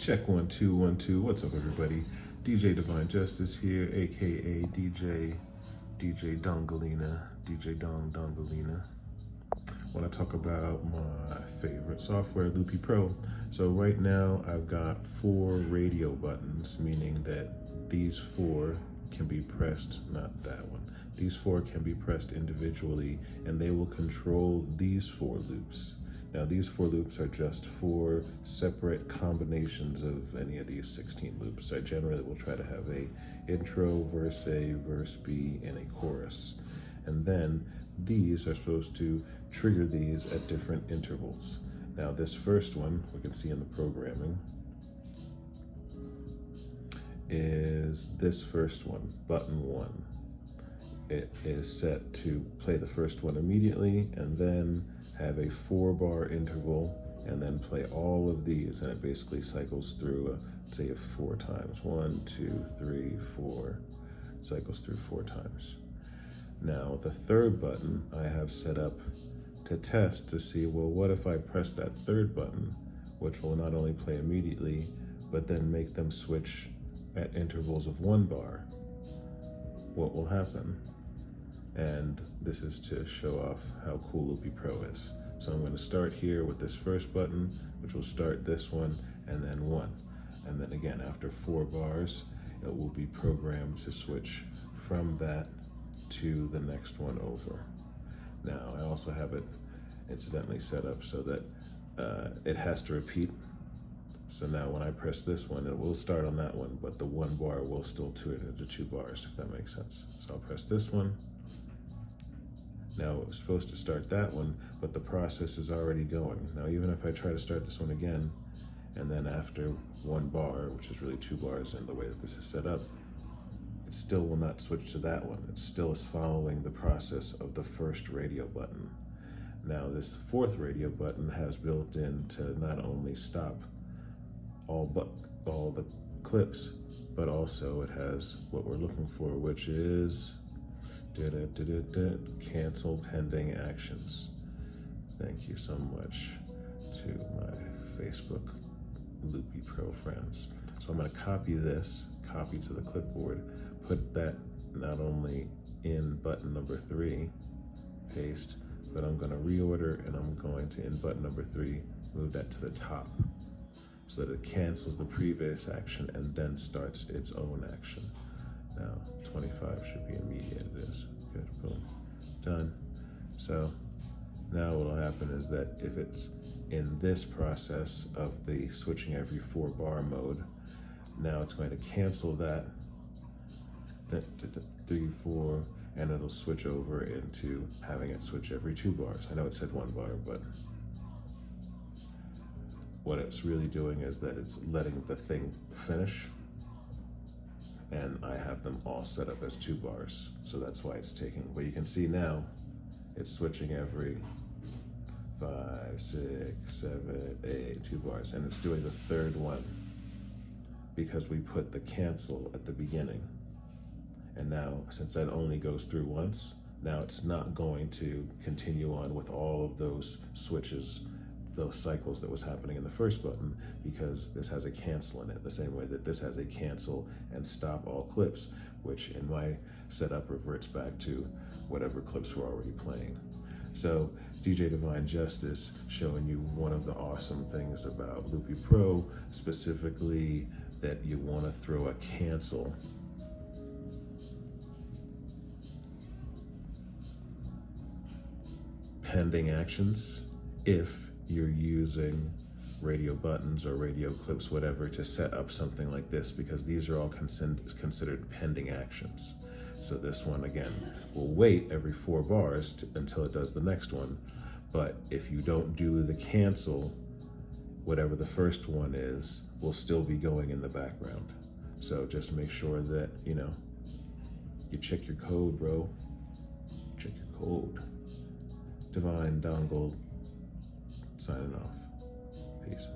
Check 1 2 1 2. What's up, everybody? DJ Divine Justice here, aka DJ Dongalina, DJ Dongalina. Want to talk about my favorite software, Loopy Pro. So right now I've got 4 radio buttons, meaning that these 4 can be pressed, not that one. These 4 can be pressed individually, and they will control these 4 loops. Now these 4 loops are just 4 separate combinations of any of these 16 loops. I generally will try to have a intro, verse A, verse B, and a chorus. And then these are supposed to trigger these at different intervals. Now this first one, we can see in the programming, is this first one, button 1. It is set to play the first one immediately and then have a 4-bar interval and then play all of these, and it basically cycles through, say, 4 times. 1, 2, 3, 4, cycles through 4 times. Now the third button I have set up to test to see, well, what if I press that third button, which will not only play immediately, but then make them switch at intervals of 1 bar. What will happen? And this is to show off how cool Loopy Pro is. So I'm going to start here with this first button, which will start this one, and then 1. And then again, after 4 bars, it will be programmed to switch from that to the next one over. Now, I also have it incidentally set up so that it has to repeat. So now when I press this one, it will start on that one, but the 1 bar will still turn it into 2 bars, if that makes sense. So I'll press this one. Now it was supposed to start that one, but the process is already going. Now even if I try to start this one again, and then after 1 bar, which is really 2 bars in the way that this is set up, it still will not switch to that one. It still is following the process of the first radio button. Now this 4th radio button has built in to not only stop all the clips, but also it has what we're looking for, which is cancel pending actions. Thank you so much to my Facebook Loopy Pro friends. So I'm going to copy this, copy to the clipboard, put that not only in button number 3, paste, but I'm going to reorder, and I'm going to, in button number 3, move that to the top so that it cancels the previous action and then starts its own action. Now 25 should be immediate. It is. Good. Boom. Done. So now what will happen is that if it's in this process of the switching every 4 bar mode, now it's going to cancel that 3, 4, and it'll switch over into having it switch every 2 bars. I know it said 1 bar, but what it's really doing is that it's letting the thing finish, and I have them all set up as 2 bars. So that's why it's taking, but you can see now it's switching every 5, 6, 7, 8, 2 bars, and it's doing the 3rd one because we put the cancel at the beginning. And now, since that only goes through once, now it's not going to continue on with all of those switches, those cycles that was happening in the first button, because this has a cancel in it, the same way that this has a cancel and stop all clips, which in my setup reverts back to whatever clips were already playing. So DJ Divine Justice showing you one of the awesome things about Loopy Pro, specifically that you want to throw a cancel pending actions if you're using radio buttons or radio clips, whatever, to set up something like this, because these are all considered pending actions. So this one, again, will wait every 4 bars until it does the next one. But if you don't do the cancel, whatever the first one is will still be going in the background. So just make sure that, you check your code, bro. Check your code. Divine Dongle signing off. Peace.